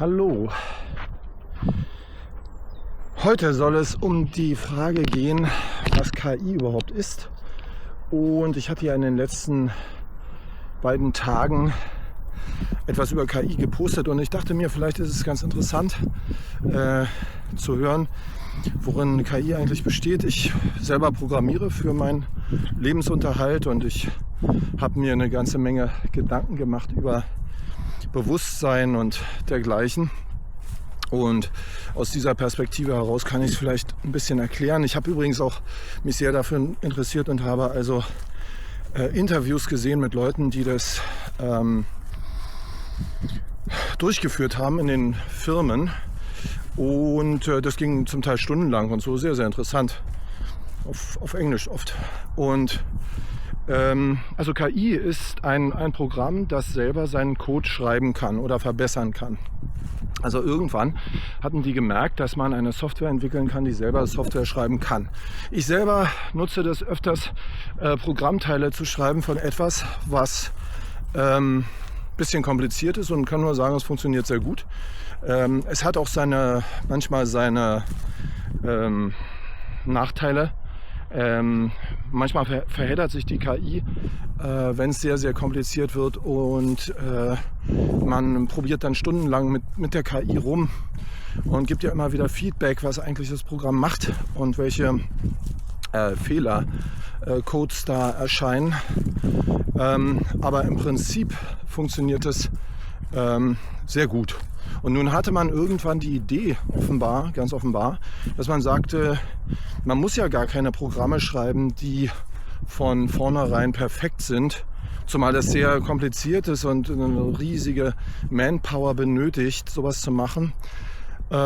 Hallo. Heute soll es um die Frage gehen, was KI überhaupt ist. Und ich hatte ja in den letzten beiden Tagen etwas über KI gepostet und ich dachte mir, vielleicht ist es ganz interessant zu hören, worin KI eigentlich besteht. Ich selber programmiere für meinen Lebensunterhalt und ich habe mir eine ganze Menge Gedanken gemacht über Bewusstsein und dergleichen. Und aus dieser Perspektive heraus kann ich es vielleicht ein bisschen erklären. Ich habe übrigens auch mich sehr dafür interessiert und habe also Interviews gesehen mit Leuten, die das durchgeführt haben in den Firmen. Und das ging zum Teil stundenlang und so, sehr, sehr interessant. Auf Englisch oft. Und also KI ist ein Programm, das selber seinen Code schreiben kann oder verbessern kann. Also irgendwann hatten die gemerkt, dass man eine Software entwickeln kann, die selber Software schreiben kann. Ich selber nutze das öfters, Programmteile zu schreiben von etwas, was bisschen kompliziert ist und kann nur sagen, es funktioniert sehr gut. Es hat auch manchmal seine Nachteile. Manchmal verheddert sich die KI, wenn es sehr, sehr kompliziert wird und man probiert dann stundenlang mit der KI rum und gibt ja immer wieder Feedback, was eigentlich das Programm macht und welche Fehlercodes da erscheinen. Aber im Prinzip funktioniert es sehr gut. Und nun hatte man irgendwann die Idee, ganz offenbar, dass man sagte, man muss ja gar keine Programme schreiben, die von vornherein perfekt sind, zumal das sehr kompliziert ist und eine riesige Manpower benötigt, sowas zu machen,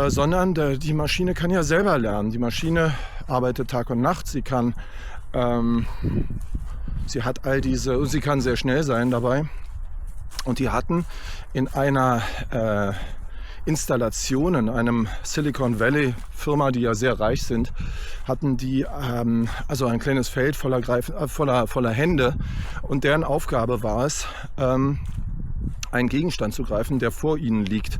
sondern die Maschine kann ja selber lernen. Die Maschine arbeitet Tag und Nacht, sie kann sehr schnell sein dabei. Und die hatten in einer Installation in einem Silicon Valley Firma, die ja sehr reich sind, hatten die also ein kleines Feld voller Hände und deren Aufgabe war es, einen Gegenstand zu greifen, der vor ihnen liegt.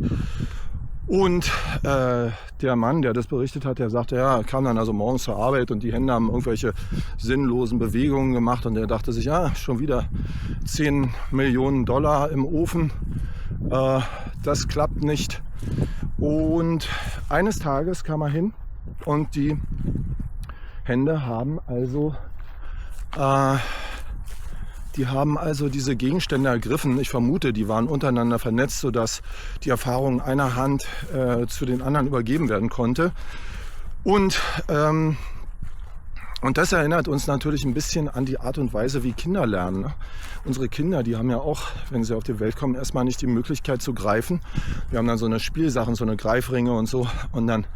Und der Mann, der das berichtet hat, der sagte, ja, er kam dann also morgens zur Arbeit und die Hände haben irgendwelche sinnlosen Bewegungen gemacht und er dachte sich, ja, schon wieder 10 Millionen Dollar im Ofen, das klappt nicht. Und eines Tages kam er hin und die Hände haben also diese Gegenstände ergriffen. Ich vermute, die waren untereinander vernetzt, sodass die Erfahrung einer Hand zu den anderen übergeben werden konnte. Und das erinnert uns natürlich ein bisschen an die Art und Weise, wie Kinder lernen. Ne? Unsere Kinder, die haben ja auch, wenn sie auf die Welt kommen, erstmal nicht die Möglichkeit zu greifen. Wir haben dann so eine Spielsachen, so eine Greifringe und so. Und dann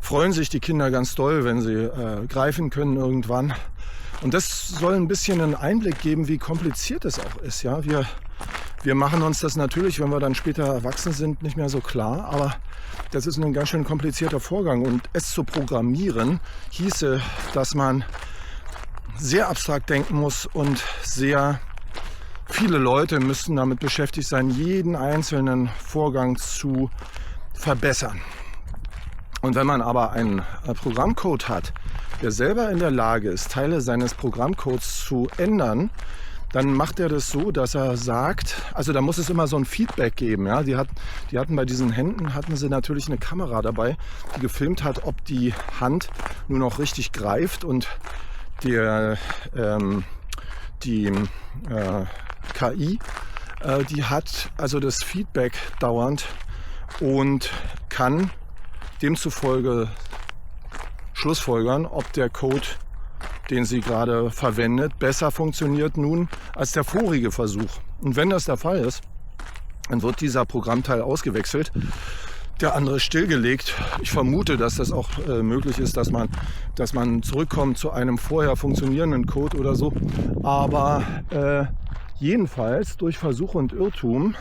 freuen sich die Kinder ganz doll, wenn sie greifen können irgendwann. Und das soll ein bisschen einen Einblick geben, wie kompliziert es auch ist. Ja? Wir machen uns das natürlich, wenn wir dann später erwachsen sind, nicht mehr so klar. Aber das ist ein ganz schön komplizierter Vorgang. Und es zu programmieren hieße, dass man sehr abstrakt denken muss und sehr viele Leute müssten damit beschäftigt sein, jeden einzelnen Vorgang zu verbessern. Und wenn man aber einen Programmcode hat, der selber in der Lage ist, Teile seines Programmcodes zu ändern, dann macht er das so, dass er sagt, also da muss es immer so ein Feedback geben. Ja? Die hatten bei diesen Händen hatten sie natürlich eine Kamera dabei, die gefilmt hat, ob die Hand nur noch richtig greift und die KI, die hat also das Feedback dauernd und kann demzufolge schlussfolgern, ob der Code, den sie gerade verwendet, besser funktioniert nun als der vorige Versuch. Und wenn das der Fall ist, dann wird dieser Programmteil ausgewechselt, der andere stillgelegt. Ich vermute, dass das auch möglich ist, dass man zurückkommt zu einem vorher funktionierenden Code oder so. Aber jedenfalls durch Versuch und Irrtum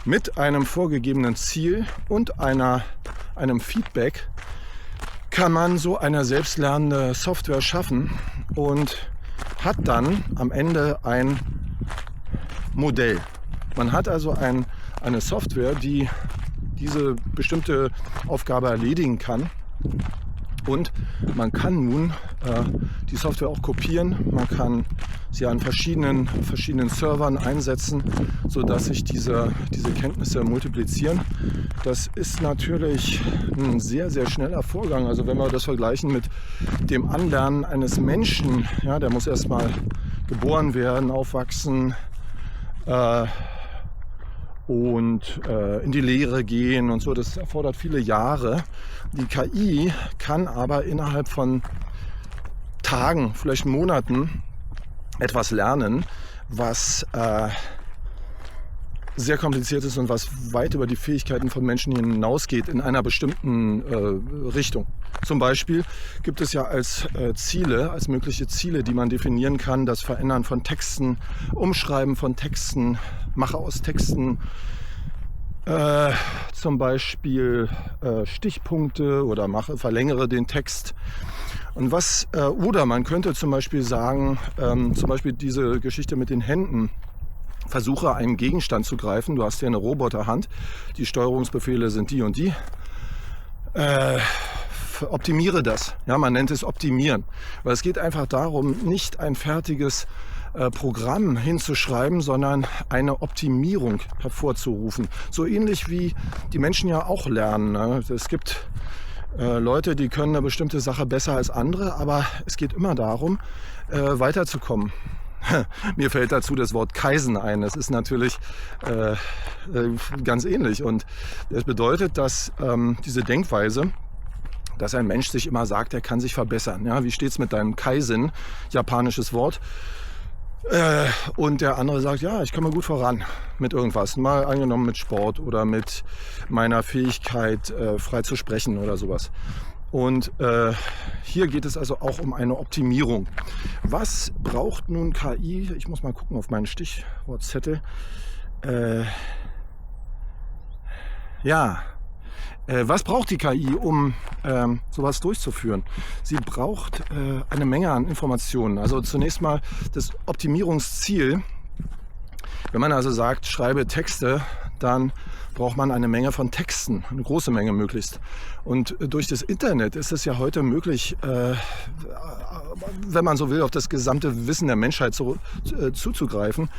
mit einem vorgegebenen Ziel und einem Feedback kann man so eine selbstlernende Software schaffen und hat dann am Ende ein Modell. Man hat also eine Software, die diese bestimmte Aufgabe erledigen kann. Und man kann nun die Software auch kopieren, man kann sie an verschiedenen Servern einsetzen, sodass sich diese Kenntnisse multiplizieren. Das ist natürlich ein sehr, sehr schneller Vorgang. Also wenn wir das vergleichen mit dem Anlernen eines Menschen, ja, der muss erstmal geboren werden, aufwachsen, und in die Lehre gehen und so. Das erfordert viele Jahre. Die KI kann aber innerhalb von Tagen, vielleicht Monaten etwas lernen, was sehr kompliziert ist und was weit über die Fähigkeiten von Menschen hinausgeht in einer bestimmten Richtung. Zum Beispiel gibt es ja als mögliche Ziele, die man definieren kann, das Verändern von Texten, Umschreiben von Texten, Mache aus Texten, zum Beispiel Stichpunkte oder verlängere den Text. Und oder man könnte zum Beispiel sagen, zum Beispiel diese Geschichte mit den Händen. Versuche einen Gegenstand zu greifen. Du hast hier eine Roboterhand. Die Steuerungsbefehle sind die und die. Optimiere das. Ja, man nennt es Optimieren. Weil es geht einfach darum, nicht ein fertiges Programm hinzuschreiben, sondern eine Optimierung hervorzurufen. So ähnlich wie die Menschen ja auch lernen. Ne? Es gibt Leute, die können eine bestimmte Sache besser als andere, aber es geht immer darum, weiterzukommen. Mir fällt dazu das Wort Kaizen ein. Das ist natürlich ganz ähnlich. Und das bedeutet, dass diese Denkweise, dass ein Mensch sich immer sagt, er kann sich verbessern. Ja, wie steht's mit deinem Kaizen? Japanisches Wort. Und der andere sagt, ja, ich komme gut voran mit irgendwas. Mal angenommen mit Sport oder mit meiner Fähigkeit, frei zu sprechen oder sowas. Und hier geht es also auch um eine Optimierung. Was braucht nun KI? Ich muss mal gucken auf meinen Stichwortzettel. Was braucht die KI, um sowas durchzuführen? Sie braucht eine Menge an Informationen. Also zunächst mal das Optimierungsziel. Wenn man also sagt, schreibe Texte, dann braucht man eine Menge von Texten, eine große Menge möglichst. Und durch das Internet ist es ja heute möglich, wenn man so will, auf das gesamte Wissen der Menschheit zuzugreifen.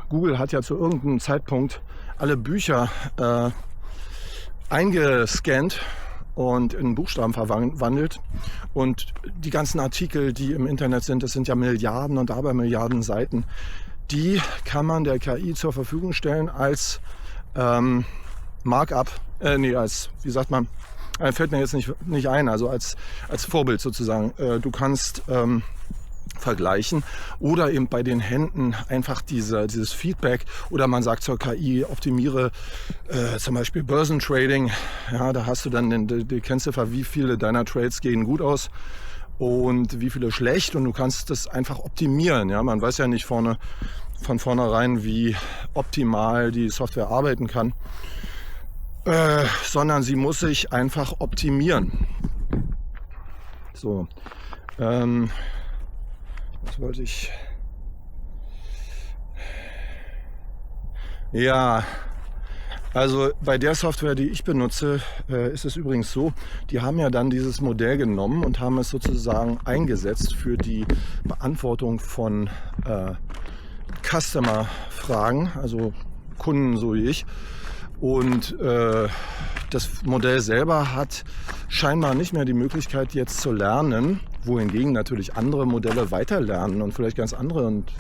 Google hat ja zu irgendeinem Zeitpunkt alle Bücher eingescannt und in Buchstaben verwandelt. Und die ganzen Artikel, die im Internet sind, das sind ja Milliarden und Abermilliarden Seiten, die kann man der KI zur Verfügung stellen als Markup, wie sagt man, fällt mir jetzt nicht ein, also als Vorbild sozusagen. Du kannst vergleichen oder eben bei den Händen einfach dieses Feedback, oder man sagt zur KI, optimiere zum Beispiel Börsentrading. Ja, da hast du dann die Kennziffer, wie viele deiner Trades gehen gut aus und wie viele schlecht, und du kannst das einfach optimieren. Ja, man weiß ja nicht von vornherein, wie optimal die Software arbeiten kann, sondern sie muss sich einfach optimieren. So, was wollte ich? Ja, also bei der Software, die ich benutze, ist es übrigens so, die haben ja dann dieses Modell genommen und haben es sozusagen eingesetzt für die Beantwortung von Customer-Fragen, also Kunden so wie ich. Und das Modell selber hat scheinbar nicht mehr die Möglichkeit jetzt zu lernen, wohingegen natürlich andere Modelle weiterlernen und vielleicht ganz andere und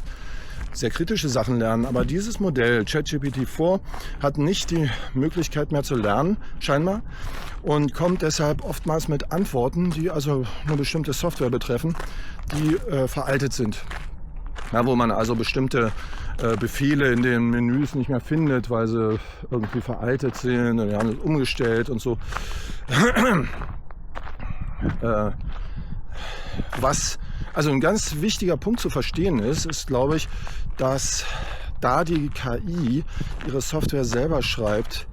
sehr kritische Sachen lernen. Aber dieses Modell, ChatGPT-4, hat nicht die Möglichkeit mehr zu lernen, scheinbar, und kommt deshalb oftmals mit Antworten, die also eine bestimmte Software betreffen, die veraltet sind. Ja, wo man also bestimmte Befehle in den Menüs nicht mehr findet, weil sie irgendwie veraltet sind, und die haben es umgestellt und so. Was also ein ganz wichtiger Punkt zu verstehen ist, glaube ich, dass da die KI ihre Software selber schreibt,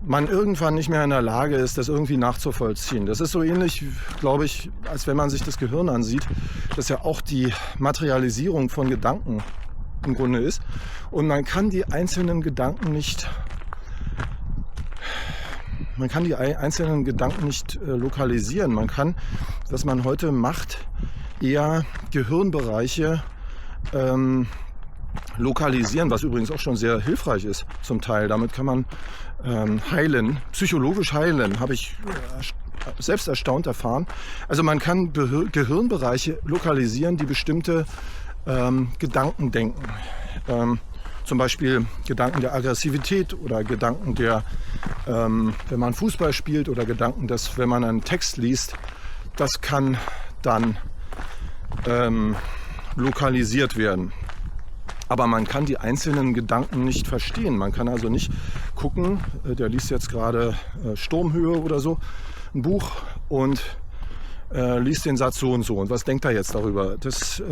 man irgendwann nicht mehr in der Lage ist, das irgendwie nachzuvollziehen. Das ist so ähnlich, glaube ich, als wenn man sich das Gehirn ansieht, das ja auch die Materialisierung von Gedanken im Grunde ist. Und man kann die einzelnen Gedanken nicht man kann die einzelnen Gedanken nicht lokalisieren. Man kann, was man heute macht, eher Gehirnbereiche lokalisieren, was übrigens auch schon sehr hilfreich ist zum Teil. Damit kann man heilen, psychologisch heilen, habe ich selbst erstaunt erfahren. Also man kann Gehirnbereiche lokalisieren, die bestimmte Gedanken denken. Zum Beispiel Gedanken der Aggressivität oder Gedanken der, wenn man Fußball spielt, oder Gedanken, dass wenn man einen Text liest, das kann dann lokalisiert werden. Aber man kann die einzelnen Gedanken nicht verstehen. Man kann also nicht gucken, der liest jetzt gerade Sturmhöhe oder so, ein Buch, und liest den Satz so und so. Und was denkt er jetzt darüber? Das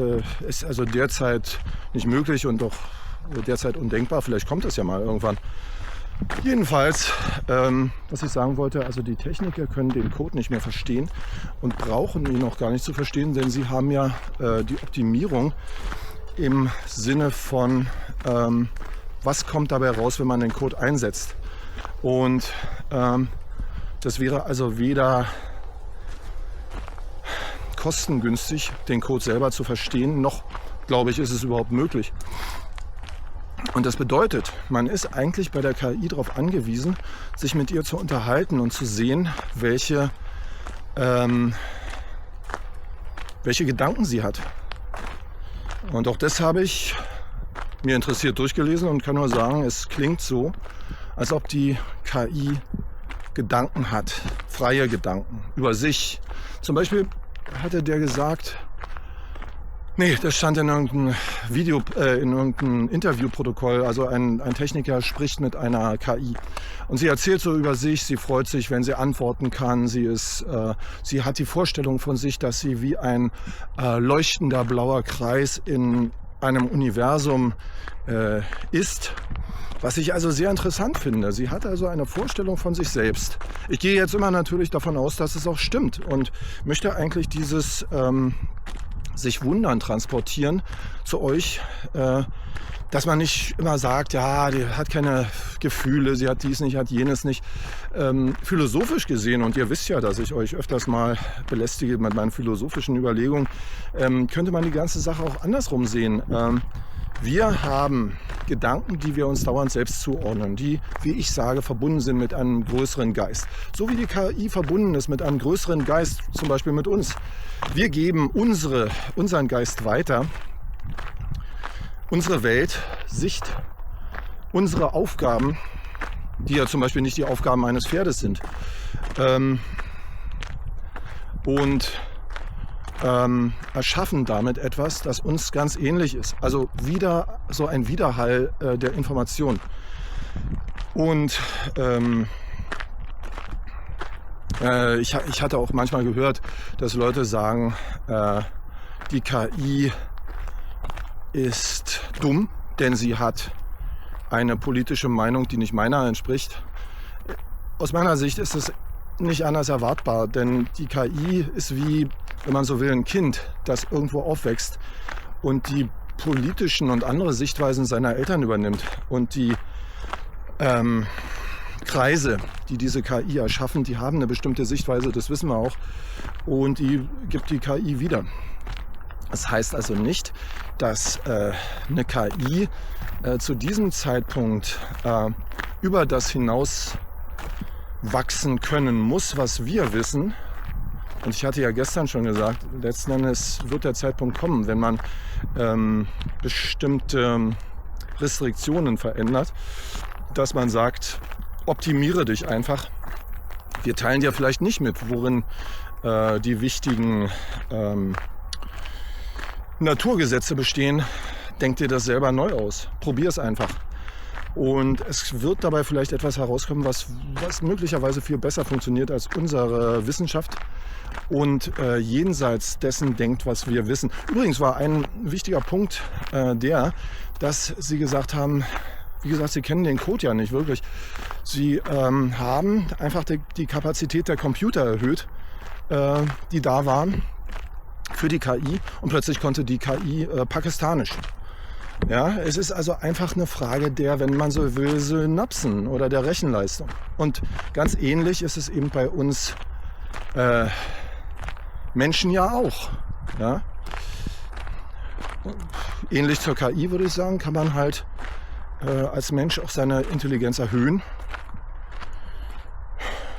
ist also derzeit nicht möglich und doch derzeit undenkbar. Vielleicht kommt das ja mal irgendwann. Jedenfalls, was ich sagen wollte, also die Techniker können den Code nicht mehr verstehen und brauchen ihn auch gar nicht zu verstehen, denn sie haben ja die Optimierung im Sinne von, was kommt dabei raus, wenn man den Code einsetzt. Und das wäre also weder kostengünstig, den Code selber zu verstehen, noch, glaube ich, ist es überhaupt möglich. Und das bedeutet, man ist eigentlich bei der KI darauf angewiesen, sich mit ihr zu unterhalten und zu sehen, welche Gedanken sie hat. Und auch das habe ich mir interessiert durchgelesen und kann nur sagen, es klingt so, als ob die KI Gedanken hat, freie Gedanken über sich. Zum Beispiel hatte der gesagt, nee, das stand in irgendeinem in irgendeinem Interviewprotokoll. Also ein Techniker spricht mit einer KI und sie erzählt so über sich. Sie freut sich, wenn sie antworten kann. Sie hat die Vorstellung von sich, dass sie wie ein leuchtender blauer Kreis in einem Universum ist. Was ich also sehr interessant finde. Sie hat also eine Vorstellung von sich selbst. Ich gehe jetzt immer natürlich davon aus, dass es auch stimmt und möchte eigentlich dieses sich wundern transportieren zu euch, dass man nicht immer sagt, ja, die hat keine Gefühle, sie hat dies nicht, hat jenes nicht. Philosophisch gesehen, und ihr wisst ja, dass ich euch öfters mal belästige mit meinen philosophischen Überlegungen, könnte man die ganze Sache auch andersrum sehen. Wir haben Gedanken, die wir uns dauernd selbst zuordnen, die, wie ich sage, verbunden sind mit einem größeren Geist. So wie die KI verbunden ist mit einem größeren Geist, zum Beispiel mit uns. Wir geben unseren Geist weiter, unsere Welt, Sicht, unsere Aufgaben, die ja zum Beispiel nicht die Aufgaben eines Pferdes sind. Erschaffen damit etwas, das uns ganz ähnlich ist. Also wieder so ein Widerhall der Information. Und ich hatte auch manchmal gehört, dass Leute sagen, die KI ist dumm, denn sie hat eine politische Meinung, die nicht meiner entspricht. Aus meiner Sicht ist es nicht anders erwartbar, denn die KI ist wie, wenn man so will, ein Kind, das irgendwo aufwächst und die politischen und andere Sichtweisen seiner Eltern übernimmt. Und die Kreise, die diese KI erschaffen, die haben eine bestimmte Sichtweise, das wissen wir auch, und die gibt die KI wieder. Das heißt also nicht, dass eine KI zu diesem Zeitpunkt über das hinaus wachsen können muss, was wir wissen. Und ich hatte ja gestern schon gesagt, letzten Endes wird der Zeitpunkt kommen, wenn man bestimmte Restriktionen verändert, dass man sagt, optimiere dich einfach. Wir teilen dir vielleicht nicht mit, worin die wichtigen Naturgesetze bestehen. Denk dir das selber neu aus. Probier es einfach. Und es wird dabei vielleicht etwas herauskommen, was möglicherweise viel besser funktioniert als unsere Wissenschaft und jenseits dessen denkt, was wir wissen. Übrigens war ein wichtiger Punkt dass Sie gesagt haben, wie gesagt, Sie kennen den Code ja nicht wirklich. Sie haben einfach die Kapazität der Computer erhöht, die da waren für die KI, und plötzlich konnte die KI Pakistanisch. Ja, es ist also einfach eine Frage der, wenn man so will, Synapsen oder der Rechenleistung. Und ganz ähnlich ist es eben bei uns Menschen ja auch. Ja? Ähnlich zur KI würde ich sagen, kann man halt als Mensch auch seine Intelligenz erhöhen.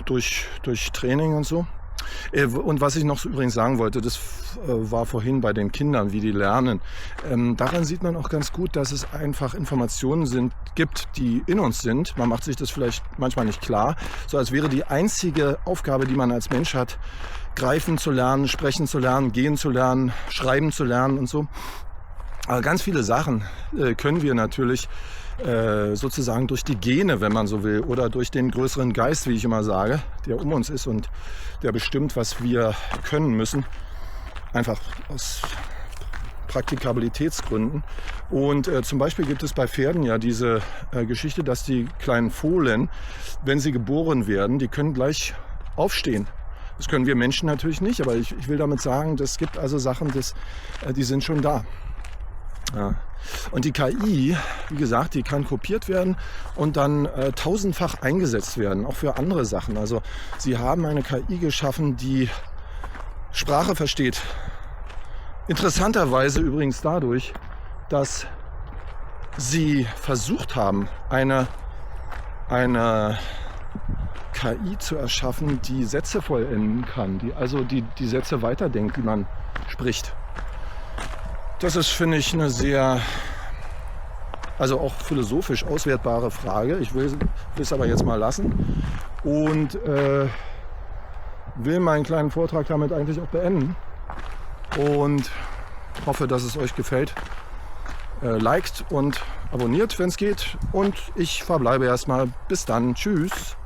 Durch Training und so. Und was ich noch übrigens sagen wollte, das war vorhin bei den Kindern, wie die lernen. Daran sieht man auch ganz gut, dass es einfach Informationen gibt, die in uns sind. Man macht sich das vielleicht manchmal nicht klar. So als wäre die einzige Aufgabe, die man als Mensch hat, greifen zu lernen, sprechen zu lernen, gehen zu lernen, schreiben zu lernen und so. Aber ganz viele Sachen können wir natürlich sozusagen durch die Gene, wenn man so will, oder durch den größeren Geist, wie ich immer sage, der um uns ist und der bestimmt, was wir können müssen, einfach aus Praktikabilitätsgründen. Und zum Beispiel gibt es bei Pferden ja diese Geschichte, dass die kleinen Fohlen, wenn sie geboren werden, die können gleich aufstehen. Das können wir Menschen natürlich nicht, aber ich will damit sagen, es gibt also Sachen, die sind schon da. Ja. Und die KI, wie gesagt, die kann kopiert werden und dann tausendfach eingesetzt werden, auch für andere Sachen. Also sie haben eine KI geschaffen, die Sprache versteht. Interessanterweise übrigens dadurch, dass sie versucht haben, eine KI zu erschaffen, die Sätze vollenden kann, die Sätze weiterdenkt, die man spricht. Das ist, finde ich, eine sehr, also auch philosophisch auswertbare Frage. Ich will es aber jetzt mal lassen und will meinen kleinen Vortrag damit eigentlich auch beenden und hoffe, dass es euch gefällt. Liked und abonniert, wenn es geht, und ich verbleibe erstmal. Bis dann. Tschüss.